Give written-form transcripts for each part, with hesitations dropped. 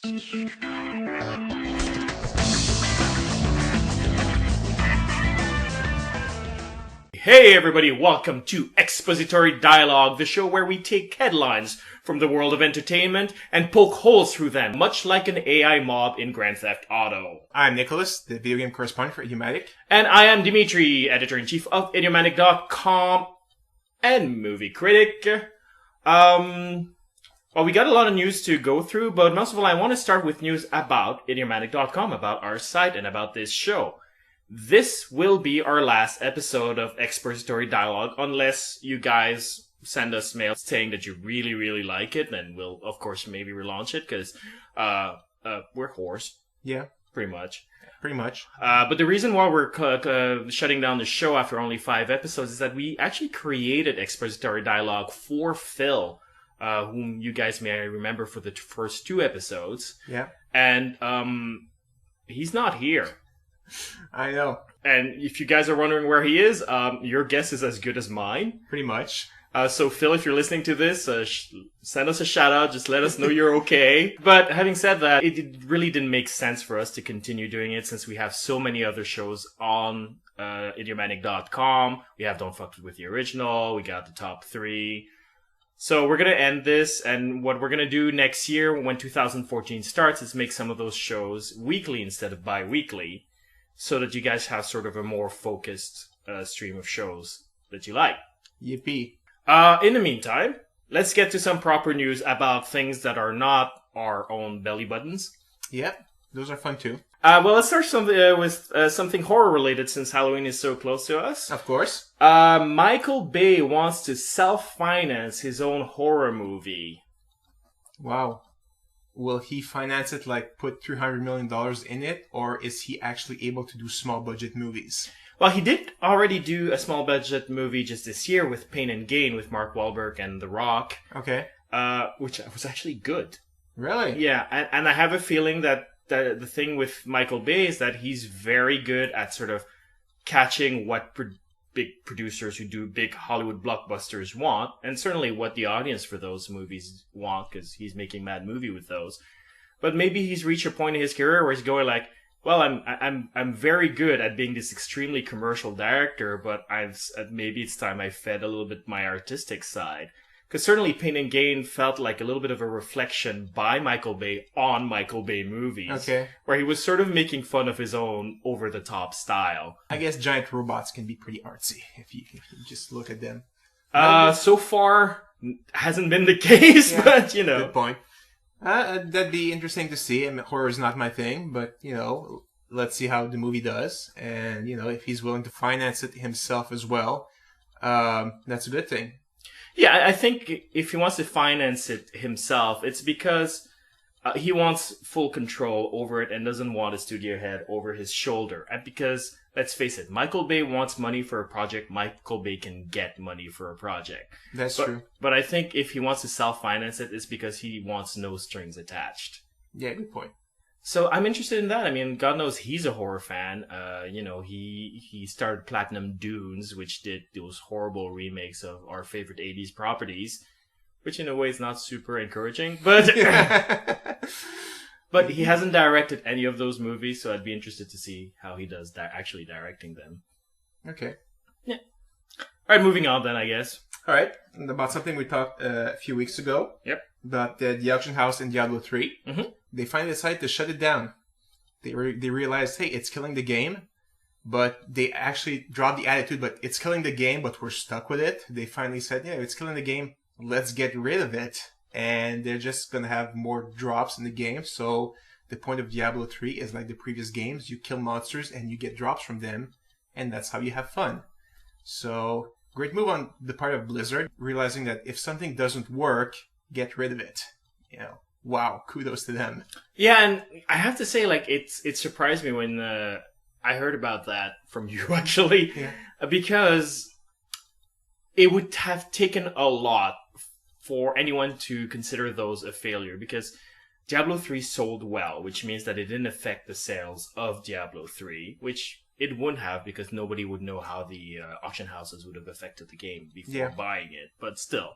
Hey everybody, welcome to Expository Dialogue, the show where we take headlines from the world of entertainment and poke holes through them, much like an AI mob in Grand Theft Auto. I'm Nicholas, the video game correspondent for Idiomatic. And I am Dimitri, editor-in-chief of Idiomatic.com and movie critic. Well, we got a lot of news to go through, but most of all, I want to start with news about Idiomatic.com, about our site, and about this show. This will be our last episode of Expository Dialogue, unless you guys send us mail saying that you really, really like it, then we'll, of course, maybe relaunch it, because we're whores. Yeah. Pretty much. Pretty much. But the reason why we're shutting down the show after only 5 episodes is that we actually created Expository Dialogue for Phil, whom you guys may remember for the first 2 episodes. Yeah. And he's not here. I know. And if you guys are wondering where he is, your guess is as good as mine. Pretty much. So Phil, if you're listening to this, send us a shout out. Just let us know you're okay. But having said that, it really didn't make sense for us to continue doing it since we have so many other shows on idiomatic.com. We have Don't Fuck With the Original. We got the top 3. So we're going to end this, and what we're going to do next year when 2014 starts is make some of those shows weekly instead of bi-weekly, so that you guys have sort of a more focused stream of shows that you like. Yippee. In the meantime, let's get to some proper news about things that are not our own belly buttons. Yep, those are fun too. Well, let's start with something horror-related since Halloween is so close to us. Of course. Michael Bay wants to self-finance his own horror movie. Wow. Will he finance it, like put $300 million in it, or is he actually able to do small-budget movies? Well, he did already do a small-budget movie just this year with Pain and Gain with Mark Wahlberg and The Rock. Okay. Which was actually good. Really? Yeah, and I have a feeling that the thing with Michael Bay is that he's very good at sort of catching what big producers who do big Hollywood blockbusters want, and certainly what the audience for those movies want, because he's making mad movie with those. But maybe he's reached a point in his career where he's going like, well, I'm very good at being this extremely commercial director, but maybe it's time I fed a little bit my artistic side. Because certainly Pain and Gain felt like a little bit of a reflection by Michael Bay on Michael Bay movies. Okay. Where he was sort of making fun of his own over-the-top style. I guess giant robots can be pretty artsy if you just look at them. So far, hasn't been the case, yeah, but, you know. Good point. That'd be interesting to see. I mean, horror is not my thing, but, you know, let's see how the movie does. And, you know, if he's willing to finance it himself as well, that's a good thing. Yeah, I think if he wants to finance it himself, it's because he wants full control over it and doesn't want a studio head over his shoulder. And because, let's face it, Michael Bay wants money for a project, Michael Bay can get money for a project. That's true. But I think if he wants to self-finance it, it's because he wants no strings attached. Yeah, good point. So I'm interested in that. I mean, God knows he's a horror fan. You know, he started Platinum Dunes, which did those horrible remakes of our favorite 80s properties, which in a way is not super encouraging, but but he hasn't directed any of those movies, so I'd be interested to see how he does actually directing them. Okay. Yeah. All right, moving on then, I guess. All right. And about something we talked a few weeks ago. Yep. About the auction house in Diablo III. Mm-hmm. They finally decided to shut it down. They realized, hey, it's killing the game, but they actually dropped the attitude, but it's killing the game, but we're stuck with it. They finally said, yeah, it's killing the game, let's get rid of it. And they're just going to have more drops in the game. So the point of Diablo 3 is like the previous games. You kill monsters and you get drops from them, and that's how you have fun. So great move on the part of Blizzard, realizing that if something doesn't work, get rid of it. You know. Wow, kudos to them. Yeah, and I have to say, like, it surprised me when I heard about that from you, actually. Yeah. Because it would have taken a lot for anyone to consider those a failure. Because Diablo 3 sold well, which means that it didn't affect the sales of Diablo 3, which it wouldn't have because nobody would know how the auction houses would have affected the game before buying it. But still.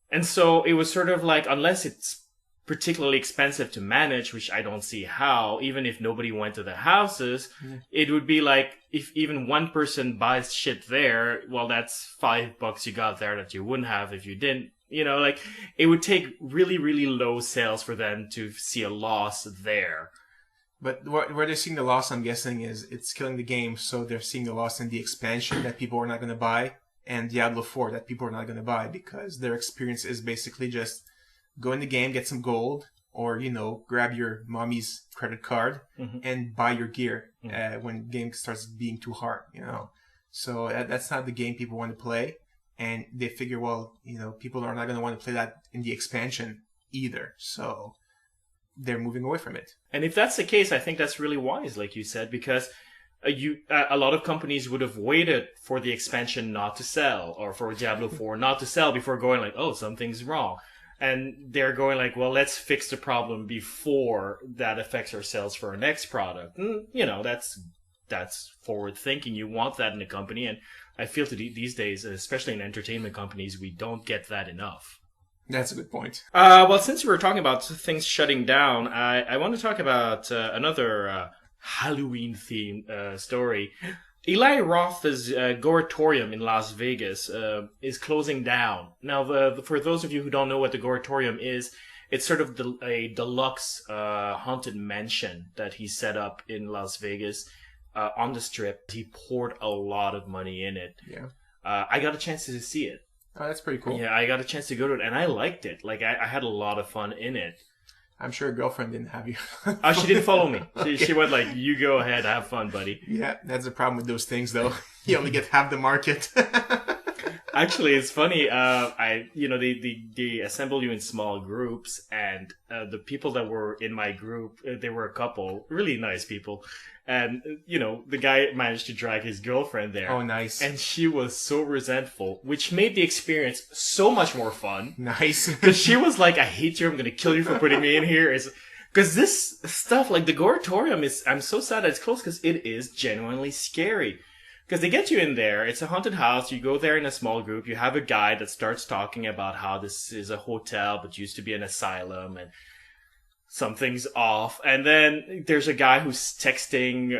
And so it was sort of like, unless it's particularly expensive to manage, which I don't see how, even if nobody went to the houses, it would be like, if even one person buys shit there, well, that's $5 you got there that you wouldn't have if you didn't. Like, it would take really, really low sales for them to see a loss there. But where they're seeing the loss, I'm guessing, is it's killing the game, so they're seeing the loss in the expansion that people are not going to buy, and Diablo 4 that people are not going to buy, because their experience is basically just go in the game, get some gold, or, grab your mommy's credit card and buy your gear when the game starts being too hard, So that's not the game people want to play. And they figure, well, people are not going to want to play that in the expansion either. So they're moving away from it. And if that's the case, I think that's really wise, like you said, because a lot of companies would have waited for the expansion not to sell, or for Diablo 4 not to sell before going like, oh, something's wrong. And they're going like, well, let's fix the problem before that affects our sales for our next product. That's forward thinking. You want that in a company. And I feel these days, especially in entertainment companies, we don't get that enough. That's a good point. Well, since we were talking about things shutting down, I want to talk about another Halloween-themed story. Eli Roth's Goretorium in Las Vegas is closing down. Now, for those of you who don't know what the Goretorium is, it's sort of a deluxe haunted mansion that he set up in Las Vegas on the Strip. He poured a lot of money in it. Yeah. I got a chance to see it. Oh, that's pretty cool. Yeah, I got a chance to go to it, and I liked it. Like, I had a lot of fun in it. I'm sure your girlfriend didn't have you. She didn't follow me. She went like, you go ahead, have fun, buddy. Yeah, that's the problem with those things, though. You only get half the market. Actually, it's funny. They assemble you in small groups, and the people that were in my group, they were a couple, really nice people. And, the guy managed to drag his girlfriend there. Oh, nice. And she was so resentful, which made the experience so much more fun. Nice. Because she was like, I hate you, I'm going to kill you for putting me in here. Because this stuff, like the Goretorium, I'm so sad that it's closed because it is genuinely scary. Because they get you in there, it's a haunted house, you go there in a small group, you have a guy that starts talking about how this is a hotel but used to be an asylum, and something's off. And then there's a guy who's texting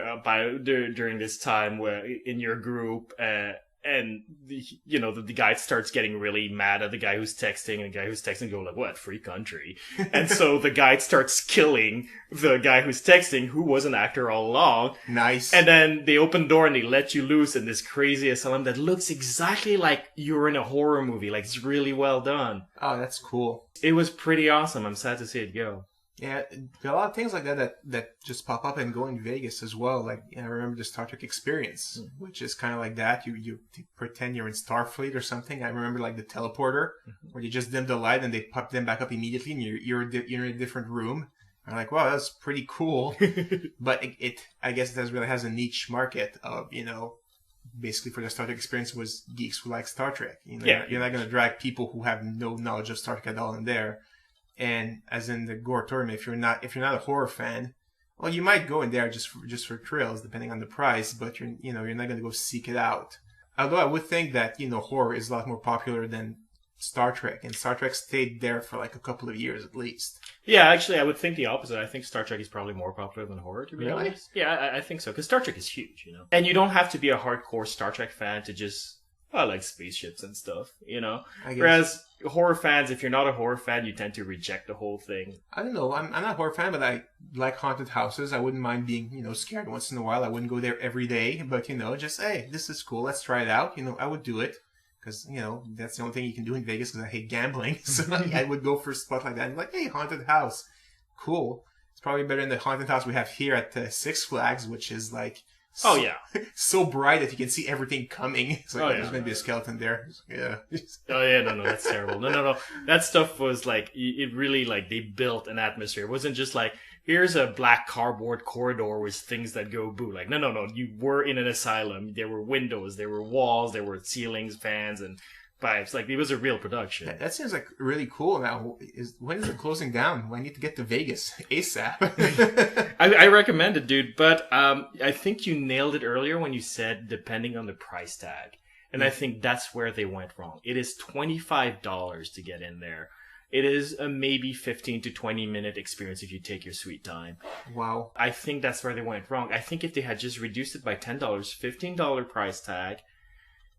during this time in your group, and the guy starts getting really mad at the guy who's texting, and the guy who's texting go like, what, free country? And so the guy starts killing the guy who's texting, who was an actor all along. Nice. And then they open the door and they let you loose in this crazy asylum that looks exactly like you're in a horror movie. Like, it's really well done. Oh, that's cool. It was pretty awesome. I'm sad to see it go. Yeah, there are a lot of things like that just pop up and go in Vegas as well. Like, I remember the Star Trek Experience, which is kind of like that. You pretend you're in Starfleet or something. I remember like the teleporter, where you just dim the light and they pop them back up immediately, and you're in a different room. I'm like, wow, that's pretty cool. But I guess it really has a niche market of, basically for the Star Trek Experience was geeks who like Star Trek. You're not going to drag people who have no knowledge of Star Trek at all in there. And as in the Goretorium, if you're not a horror fan, well, you might go in there just for thrills, depending on the price. But you're not going to go seek it out. Although I would think that horror is a lot more popular than Star Trek, and Star Trek stayed there for like a couple of years at least. Yeah, actually, I would think the opposite. I think Star Trek is probably more popular than horror, to be honest. Yeah, I think so, because Star Trek is huge, And you don't have to be a hardcore Star Trek fan to just, I like spaceships and stuff, I guess. Whereas horror fans, if you're not a horror fan, you tend to reject the whole thing. I don't know. I'm not a horror fan, but I like haunted houses. I wouldn't mind being, scared once in a while. I wouldn't go there every day, but, just, hey, this is cool. Let's try it out. I would do it. Because, that's the only thing you can do in Vegas because I hate gambling. So I would go for a spot like that and like, hey, haunted house. Cool. It's probably better than the haunted house we have here at Six Flags, which is like... so bright that you can see everything coming. It's like, there's going to be a skeleton there. Yeah. No, that's terrible. No. That stuff was like, it really, like, they built an atmosphere. It wasn't just like, here's a black cardboard corridor with things that go boo. Like, no. You were in an asylum. There were windows, there were walls, there were ceilings, fans, and pipes. Like, it was a real production. That seems like really cool. Now, when is it closing down? I need to get to Vegas ASAP. I recommend it, dude. But I think you nailed it earlier when you said depending on the price tag. And I think that's where they went wrong. It is $25 to get in there. it is a maybe 15 to 20 minute experience if you take your sweet time. Wow. I think that's where they went wrong. I think if they had just reduced it by $10, $15 price tag,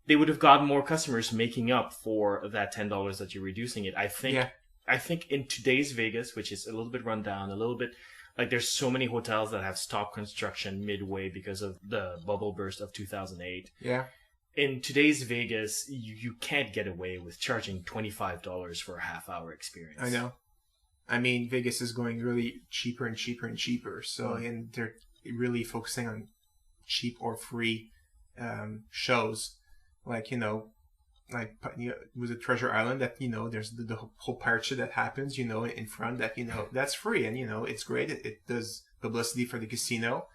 they would have gotten more customers making up for that $10 that you're reducing it. I think in today's Vegas, which is a little bit run down, a little bit like there's so many hotels that have stopped construction midway because of the bubble burst of 2008. Yeah. In today's Vegas, you can't get away with charging $25 for a half-hour experience. I know. I mean, Vegas is going really cheaper and cheaper and cheaper. So, and they're really focusing on cheap or free shows. Like, with the Treasure Island that, there's the whole pirate shit that happens, in front that, that's free. And, it's great. It does publicity for the casino.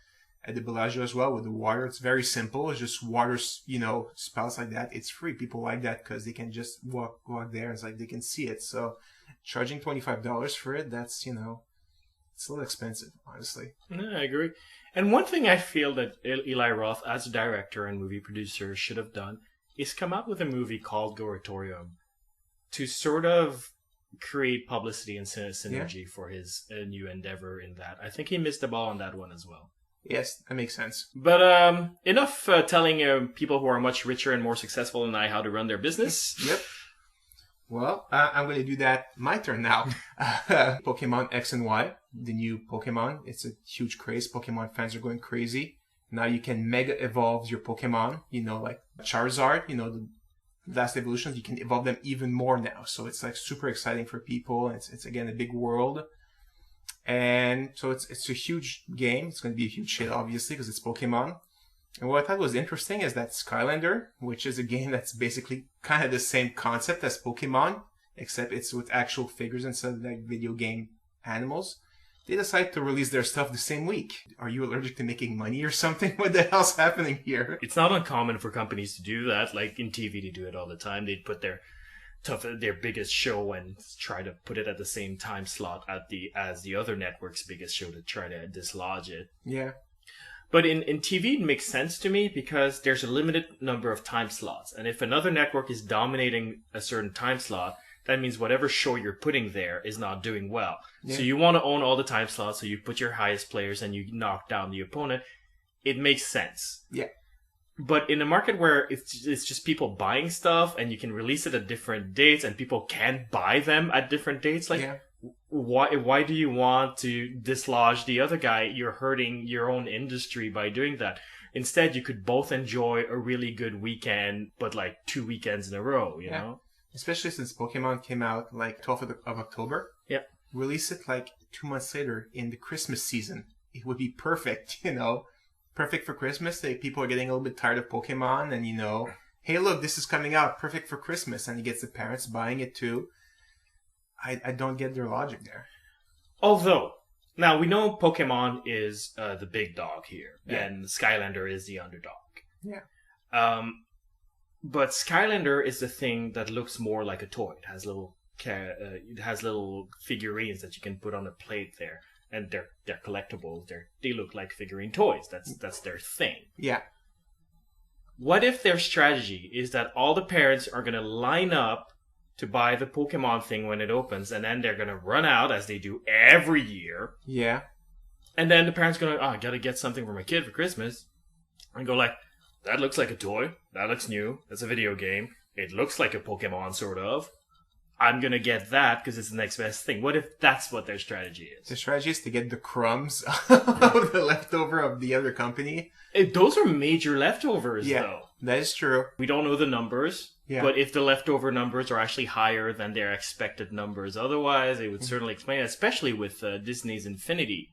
At the Bellagio as well with the water. It's very simple. It's just water, spouts like that. It's free. People like that because they can just walk there and it's like they can see it. So charging $25 for it, that's, it's a little expensive, honestly. Yeah, I agree. And one thing I feel that Eli Roth, as a director and movie producer, should have done is come out with a movie called Goretorium to sort of create publicity and synergy for his new endeavor in that. I think he missed the ball on that one as well. Yes, that makes sense. But enough telling people who are much richer and more successful than I how to run their business. Yep. Well, I'm going to do that. My turn now. Pokemon X and Y, the new Pokemon. It's a huge craze. Pokemon fans are going crazy. Now you can mega evolve your Pokemon. Like Charizard, the last evolutions. You can evolve them even more now. So it's like super exciting for people. It's again a big world. And so it's a huge game. It's going to be a huge hit, obviously, because it's Pokemon. And what I thought was interesting is that Skylander, which is a game that's basically kind of the same concept as Pokemon, except it's with actual figures instead of like video game animals, they decided to release their stuff the same week. Are you allergic to making money or something? What the hell's happening here? It's not uncommon for companies to do that. Like in TV, they do it all the time. They'd put their biggest show and try to put it at the same time slot as the other network's biggest show to try to dislodge it. Yeah. But in TV, it makes sense to me because there's a limited number of time slots. And if another network is dominating a certain time slot, that means whatever show you're putting there is not doing well. Yeah. So you want to own all the time slots, so you put your highest players and you knock down the opponent. It makes sense. Yeah. But in a market where it's just people buying stuff and you can release it at different dates and people can buy them at different dates, why do you want to dislodge the other guy? You're hurting your own industry by doing that. Instead, you could both enjoy a really good weekend, but like 2 weekends in a row, you know? Especially since Pokemon came out like 12th of October. Yeah. Release it like 2 months later in the Christmas season. It would be perfect, Perfect for Christmas. People are getting a little bit tired of Pokemon and, hey, look, this is coming out. Perfect for Christmas. And he gets the parents buying it too. I don't get their logic there. Although, now we know Pokemon is the big dog here. Yeah. And Skylander is the underdog. Yeah. But Skylander is the thing that looks more like a toy. It has little figurines that you can put on a plate there. And they're collectibles. They look like figurine toys. That's their thing. Yeah. What if their strategy is that all the parents are going to line up to buy the Pokemon thing when it opens, and then they're going to run out, as they do every year. Yeah. And then the parents going, I got to get something for my kid for Christmas. And go like, that looks like a toy. That looks new. That's a video game. It looks like a Pokemon, sort of. I'm going to get that because it's the next best thing. What if that's what their strategy is? The strategy is to get the crumbs of the leftover of the other company. Those are major leftovers, though. That is true. We don't know the numbers, but if the leftover numbers are actually higher than their expected numbers, otherwise, it would certainly explain it, especially with Disney's Infinity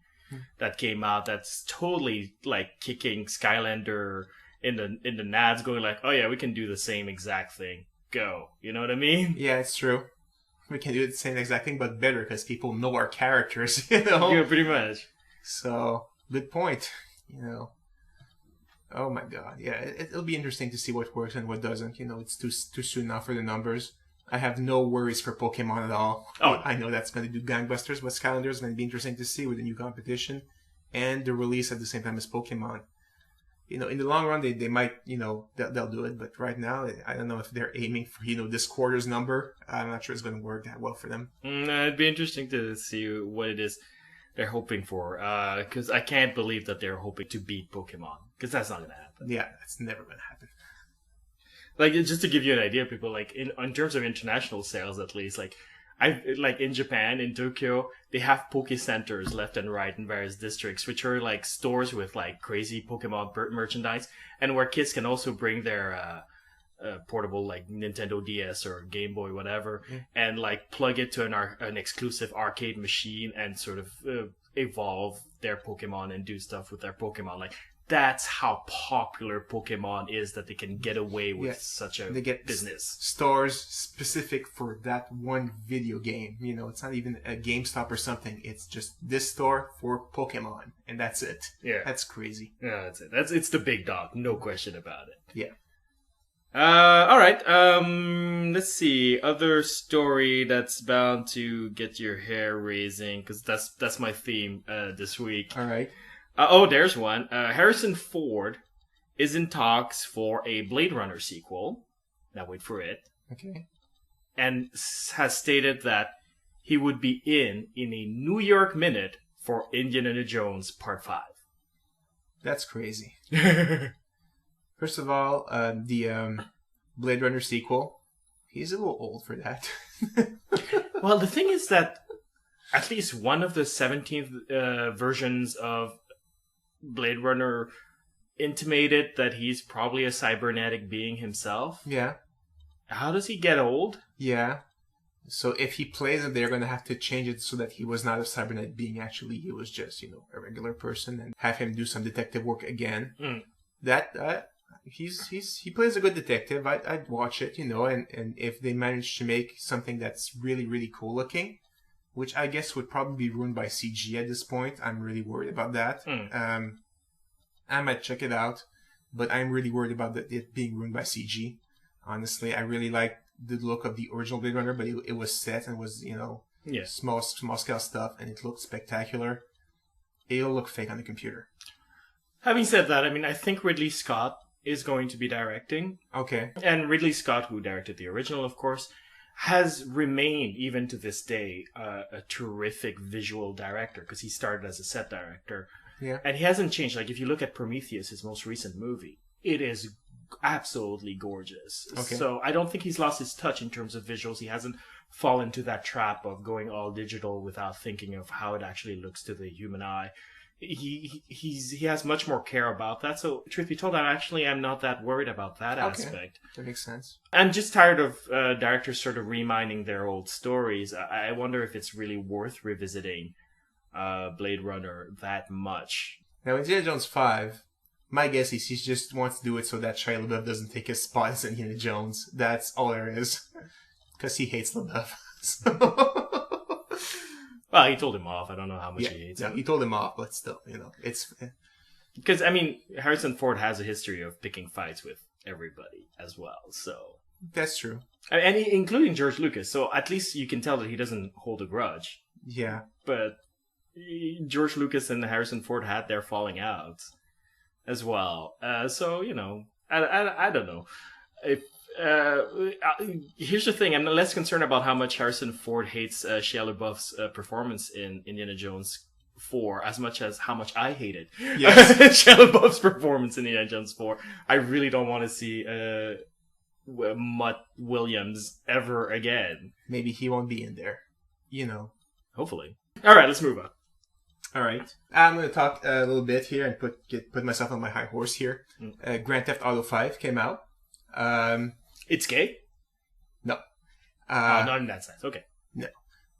that came out. That's totally like kicking Skylander in the nads, going like, oh yeah, we can do the same exact thing. Go. You know what I mean? Yeah, it's true. We can do the same exact thing, but better, because people know our characters, Yeah, pretty much. So, good point. Oh my god. Yeah, it'll be interesting to see what works and what doesn't. It's too soon now for the numbers. I have no worries for Pokemon at all. Oh. I know that's going to do gangbusters, but Skylander is going to be interesting to see with the new competition and the release at the same time as Pokemon. in the long run, they might, they'll do it. But right now, I don't know if they're aiming for, this quarter's number. I'm not sure it's going to work that well for them. It'd be interesting to see what it is they're hoping for. Because I can't believe that they're hoping to beat Pokemon. Because that's not going to happen. Yeah, that's never going to happen. Like, just to give you an idea, people, like, in terms of international sales, at least, like in Japan, in Tokyo, they have Poke Centers left and right in various districts, which are like stores with like crazy Pokemon merchandise, and where kids can also bring their portable like Nintendo DS or Game Boy, whatever, and like plug it to an exclusive arcade machine and sort of evolve their Pokemon and do stuff with their Pokemon. Like, that's how popular Pokemon is, that they can get away with such a business. Stores specific for that one video game. It's not even a GameStop or something. It's just this store for Pokemon, and that's it. Yeah, that's crazy. Yeah, that's it. It's the big dog, no question about it. Yeah. All right. Let's see. Other story that's bound to get your hair raising, because that's my theme this week. All right. There's one. Harrison Ford is in talks for a Blade Runner sequel. Now wait for it. Okay. And has stated that he would be in a New York Minute for Indiana Jones Part 5. That's crazy. First of all, the Blade Runner sequel, he's a little old for that. Well, the thing is that at least one of the 17th versions of Blade Runner intimated that he's probably a cybernetic being himself. Yeah. How does he get old? Yeah. So if he plays it, they're going to have to change it so that he was not a cybernetic being. Actually, he was just, a regular person, and have him do some detective work again. That he plays a good detective. I'd watch it, and if they manage to make something that's really, really cool looking, which I guess would probably be ruined by CG at this point. I'm really worried about that. I might check it out, but I'm really worried about it being ruined by CG. Honestly, I really like the look of the original Blade Runner, but it was set and was, small scale stuff, and it looked spectacular. It'll look fake on the computer. Having said that, I think Ridley Scott is going to be directing. Okay. And Ridley Scott, who directed the original, of course, has remained, even to this day, a terrific visual director, because he started as a set director. Yeah. And he hasn't changed. Like, if you look at Prometheus, his most recent movie, it is absolutely gorgeous. Okay. So I don't think he's lost his touch in terms of visuals. He hasn't fallen into that trap of going all digital without thinking of how it actually looks to the human eye. He has much more care about that. So, truth be told, I'm not that worried about that aspect. That makes sense. I'm just tired of directors sort of reminding their old stories. I wonder if it's really worth revisiting Blade Runner that much. Now, Indiana Jones 5, my guess is he just wants to do it so that Shia LaBeouf doesn't take his spot as Indiana Jones. That's all there is. Because he hates LaBeouf. So... Well, he told him off. I don't know how much he hates him. He told him off, but still, it's... Because, Harrison Ford has a history of picking fights with everybody as well, so... That's true. And including George Lucas, so at least you can tell that he doesn't hold a grudge. Yeah. But George Lucas and Harrison Ford had their falling out as well. So, I don't know. Here's the thing. I'm less concerned about how much Harrison Ford hates Shia LaBeouf's performance in Indiana Jones 4 as much as how much I hated Shia LaBeouf's performance in Indiana Jones 4. I really don't want to see Mutt Williams ever again. Maybe he won't be in there. Hopefully. All right, let's move on. All right. I'm going to talk a little bit here and put myself on my high horse here. Grand Theft Auto 5 came out. It's gay? No. Not in that sense. Okay. No.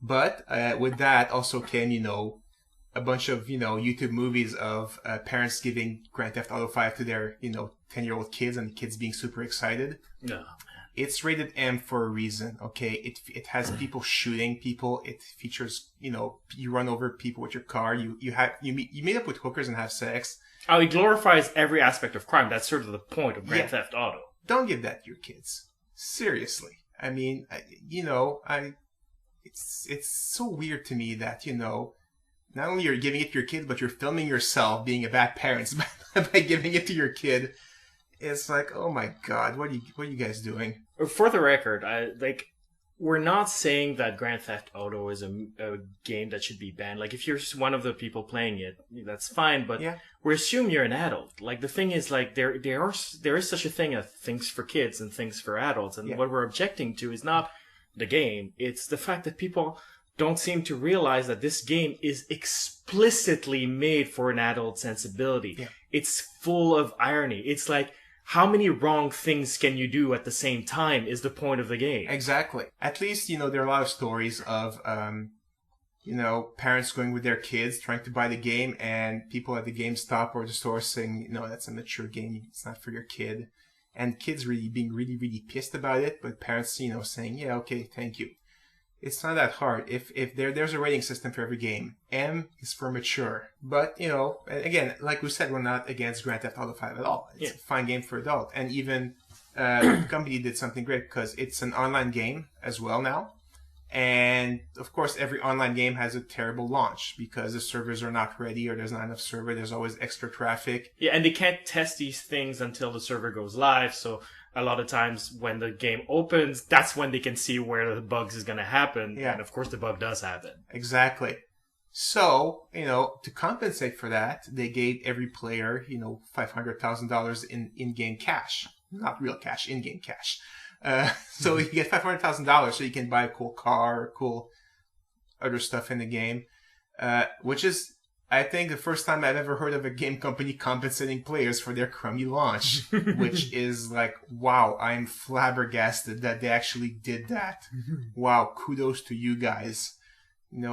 But with that also came, a bunch of, YouTube movies of parents giving Grand Theft Auto 5 to their, 10-year-old kids, and the kids being super excited. No. It's rated M for a reason, okay? It has people shooting people. It features, you run over people with your car. You meet up with hookers and have sex. Oh, it glorifies every aspect of crime. That's sort of the point of Grand Theft Auto. Don't give that to your kids. Seriously. It's so weird to me that, not only you're giving it to your kid, but you're filming yourself being a bad parent by giving it to your kid. It's like, oh my god, what are you guys doing? For the record, we're not saying that Grand Theft Auto is a game that should be banned. Like, if you're one of the people playing it, that's fine. But we assume you're an adult. Like, the thing is, like, there is such a thing as things for kids and things for adults. And what we're objecting to is not the game. It's the fact that people don't seem to realize that this game is explicitly made for an adult sensibility. Yeah. It's full of irony. It's like, how many wrong things can you do at the same time is the point of the game. Exactly. At least, there are a lot of stories of, parents going with their kids trying to buy the game and people at the GameStop or the store saying, that's a mature game. It's not for your kid. And kids really being really, really pissed about it. But parents, saying, yeah, okay, thank you. It's not that hard. If there's a rating system for every game. M is for mature. But, again, like we said, we're not against Grand Theft Auto 5 at all. It's a fine game for adult. And even the company did something great because it's an online game as well now. And, of course, every online game has a terrible launch because the servers are not ready or there's not enough server. There's always extra traffic. Yeah, and they can't test these things until the server goes live, so a lot of times when the game opens, that's when they can see where the bugs is going to happen. Yeah. And of course the bug does happen. Exactly. So, to compensate for that, they gave every player, $500,000 in in-game cash. Not real cash, in-game cash. So you get $500,000 so you can buy a cool car, cool other stuff in the game. Which is, I think, the first time I've ever heard of a game company compensating players for their crummy launch, which is like, wow, I'm flabbergasted that they actually did that. Wow, kudos to you guys.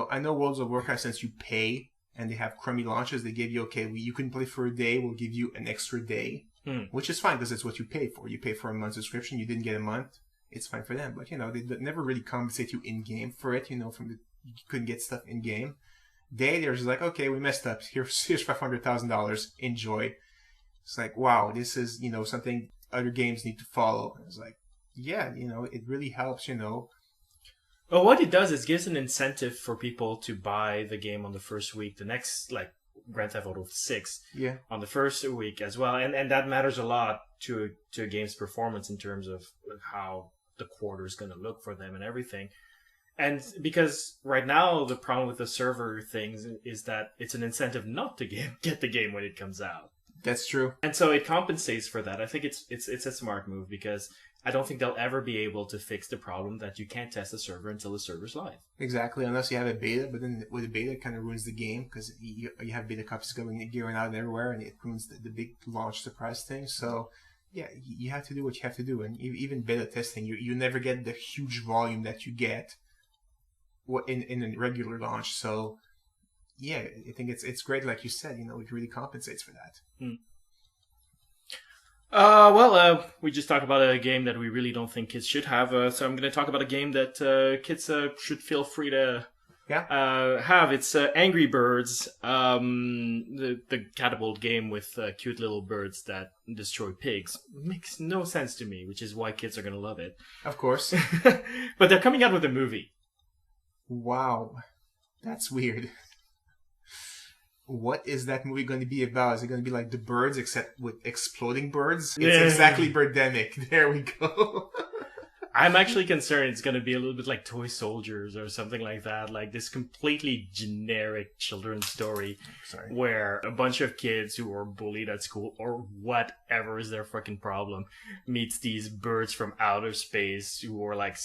I know World of Warcraft, since you pay and they have crummy launches, they give you, you can play for a day, we'll give you an extra day, which is fine because it's what you pay for. You pay for a month subscription, you didn't get a month, it's fine for them. But, they never really compensate you in-game for it, you couldn't get stuff in-game. They're just like, okay, we messed up. Here's $500,000. Enjoy. It's like, wow, this is, something other games need to follow. It's like, yeah, it really helps, Well, what it does is gives an incentive for people to buy the game on the first week. The next, like, Grand Theft Auto 6 on the first week as well. And that matters a lot to a game's performance in terms of how the quarter is going to look for them and everything. And because right now the problem with the server things is that it's an incentive not to get the game when it comes out. That's true. And so it compensates for that. I think it's a smart move because I don't think they'll ever be able to fix the problem that you can't test a server until the server's live. Exactly, unless you have a beta. But then with a beta, it kind of ruins the game because you have beta copies going out everywhere, and it ruins the big launch surprise thing. So yeah, you have to do what you have to do, and even beta testing, you never get the huge volume that you get in a regular launch. So yeah, I think it's great, like you said, it really compensates for that. We just talked about a game that we really don't think kids should have, so I'm going to talk about a game that kids should feel free to have. It's Angry Birds, the catapult game with cute little birds that destroy pigs. Makes no sense to me, which is why kids are going to love it. Of course. But they're coming out with a movie. Wow, that's weird. What is that movie going to be about? Is it going to be like The Birds, except with exploding birds? It's exactly Birdemic. There we go. I'm actually concerned it's going to be a little bit like Toy Soldiers or something like that. Like this completely generic children's story where a bunch of kids who are bullied at school or whatever is their fucking problem meets these birds from outer space who are like,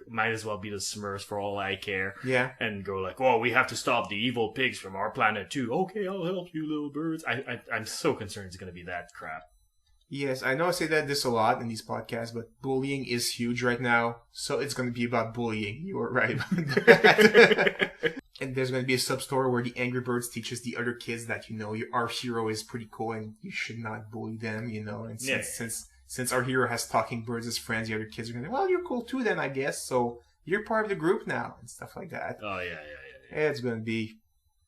might as well be the Smurfs for all I care. Yeah. And go like, oh, we have to stop the evil pigs from our planet too. Okay, I'll help you, little birds. I'm so concerned it's going to be that crap. Yes, I know I say this a lot in these podcasts, but bullying is huge right now, so it's going to be about bullying. You were right about that. And there's going to be a sub-story where the Angry Birds teaches the other kids that, our hero is pretty cool and you should not bully them, And since our hero has talking birds as friends, the other kids are going to well, you're cool too then, I guess, so you're part of the group now, and stuff like that. Oh, yeah. It's going to be...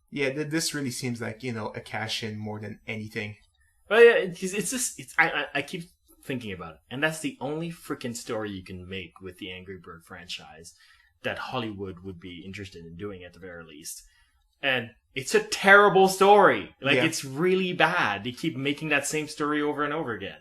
Yeah, this really seems like, a cash-in more than anything. Well, yeah, it's just I keep thinking about it, and that's the only freaking story you can make with the Angry Bird franchise that Hollywood would be interested in doing at the very least. And it's a terrible story. Like, Yeah. it's really bad. They keep making that same story over and over again.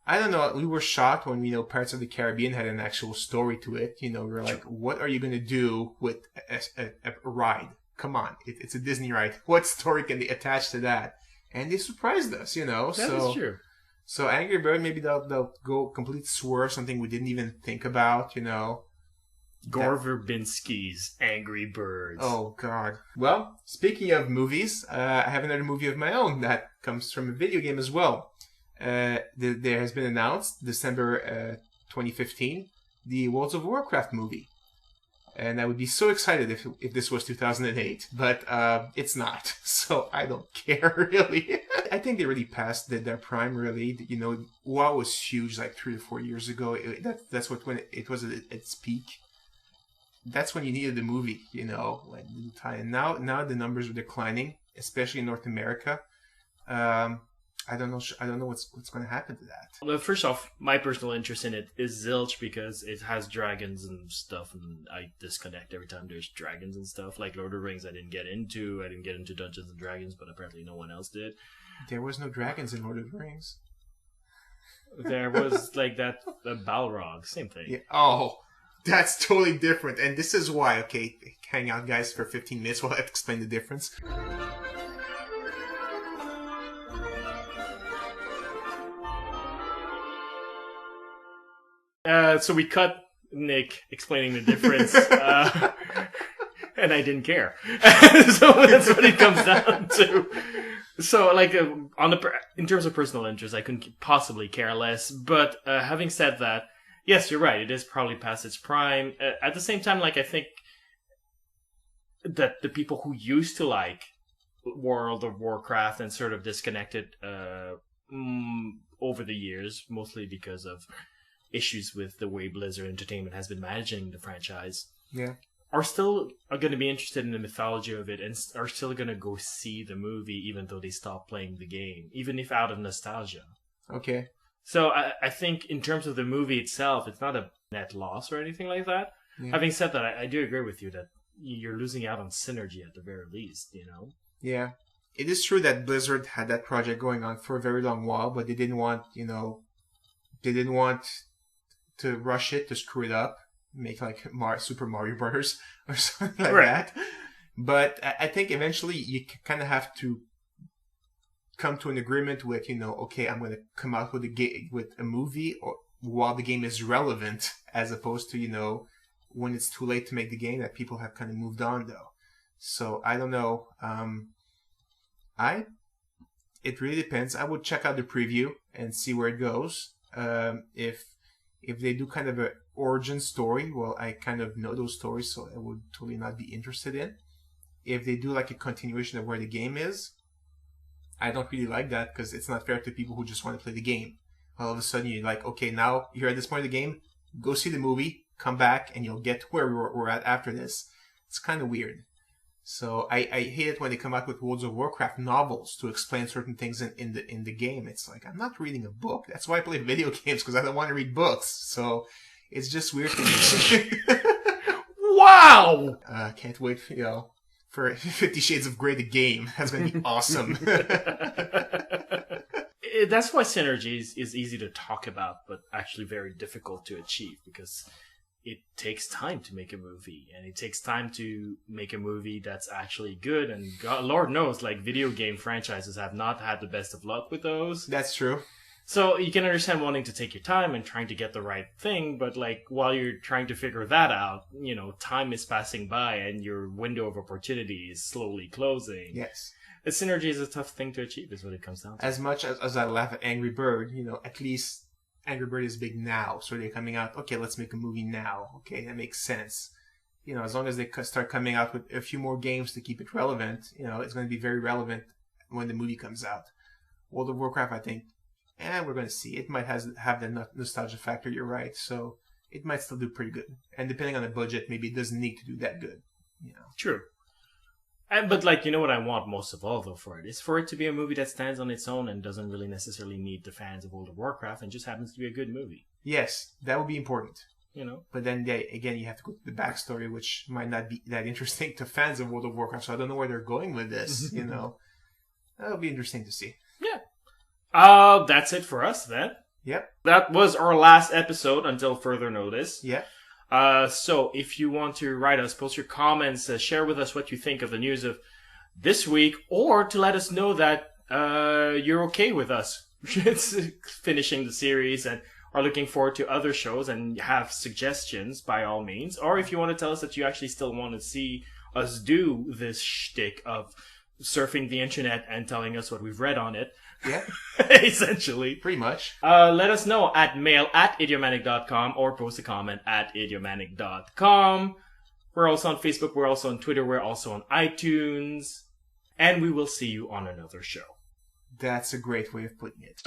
I don't know. We were shocked when, Pirates of the Caribbean had an actual story to it. We were like, what are you going to do with a ride? Come on. It's a Disney ride. What story can they attach to that? And they surprised us, That is true. So Angry Bird, maybe they'll go complete swerve, something we didn't even think about, Gore Verbinski's Angry Birds. Oh, God. Well, speaking of movies, I have another movie of my own that comes from a video game as well. There has been announced, December 2015, the World of Warcraft movie. And I would be so excited if this was 2008, but it's not. So I don't care, really. I think they really passed their prime, really. WoW was huge like 3 to 4 years ago. That's when it was at its peak. That's when you needed the movie, like the tie-in. Now the numbers are declining, especially in North America. I don't know what's going to happen to that. Well, first off, my personal interest in it is zilch because it has dragons and stuff, and I disconnect every time there's dragons and stuff. Like Lord of the Rings, I didn't get into Dungeons and Dragons, but apparently no one else did. There was no dragons in Lord of the Rings. There was like that the Balrog, same thing. Yeah. Oh, that's totally different, and this is why. Okay, hang out, guys, for 15 minutes while I explain the difference. So we cut Nick explaining the difference, and I didn't care. So that's what it comes down to. So, like, in terms of personal interest, I couldn't possibly care less. But having said that, yes, you're right. It is probably past its prime. At the same time, like, I think that the people who used to like World of Warcraft and sort of disconnected over the years, mostly because of issues with the way Blizzard Entertainment has been managing the franchise, are still going to be interested in the mythology of it and are still going to go see the movie even though they stop playing the game, even if out of nostalgia. Okay. So I think in terms of the movie itself, it's not a net loss or anything like that. Yeah. Having said that, I do agree with you that you're losing out on synergy at the very least, Yeah. It is true that Blizzard had that project going on for a very long while, but they didn't want, to rush it, to screw it up, make like Super Mario Brothers or something like that. But I think eventually you kind of have to come to an agreement with, okay, I'm going to come out with a movie while the game is relevant, as opposed to, when it's too late to make the game that people have kind of moved on though. So I don't know. It really depends. I would check out the preview and see where it goes. If they do kind of an origin story, well, I kind of know those stories, so I would totally not be interested in. If they do like a continuation of where the game is, I don't really like that because it's not fair to people who just want to play the game. All of a sudden, you're like, okay, now you're at this point of the game, go see the movie, come back, and you'll get where we're at after this. It's kind of weird. So I hate it when they come out with World of Warcraft novels to explain certain things in the game. It's like, I'm not reading a book. That's why I play video games, because I don't want to read books. So it's just weird to me. Wow! Can't wait, for 50 Shades of Grey the game. That's going to be awesome. That's why synergy is easy to talk about, but actually very difficult to achieve, because it takes time to make a movie, and it takes time to make a movie that's actually good. And God, Lord knows, like, video game franchises have not had the best of luck with those. That's true. So you can understand wanting to take your time and trying to get the right thing, but like while you're trying to figure that out, time is passing by and your window of opportunity is slowly closing. Yes. The synergy is a tough thing to achieve, is what it comes down to. As much as I laugh at Angry Bird, at least Angry Bird is big now, so they're coming out, okay, let's make a movie now. Okay, that makes sense. As long as they start coming out with a few more games to keep it relevant, it's going to be very relevant when the movie comes out. World of Warcraft, I think, we're going to see. It might have the nostalgia factor, you're right, so it might still do pretty good. And depending on the budget, maybe it doesn't need to do that good. True. But what I want most of all, though, for it is for it to be a movie that stands on its own and doesn't really necessarily need the fans of World of Warcraft and just happens to be a good movie. Yes, that would be important. you know. But then, again, you have to go to the backstory, which might not be that interesting to fans of World of Warcraft. So I don't know where they're going with this, you know. That'll be interesting to see. Yeah. That's it for us then. Yep. That was our last episode until further notice. Yeah. So if you want to write us, post your comments, share with us what you think of the news of this week, or to let us know that you're okay with us finishing the series and are looking forward to other shows and have suggestions, by all means. Or if you want to tell us that you actually still want to see us do this shtick of surfing the internet and telling us what we've read on it. Yeah. Essentially. Pretty much. Let us know at mail@idiomatic.com or post a comment at idiomatic.com. We're also on Facebook, we're also on Twitter, we're also on iTunes. And we will see you on another show. That's a great way of putting it.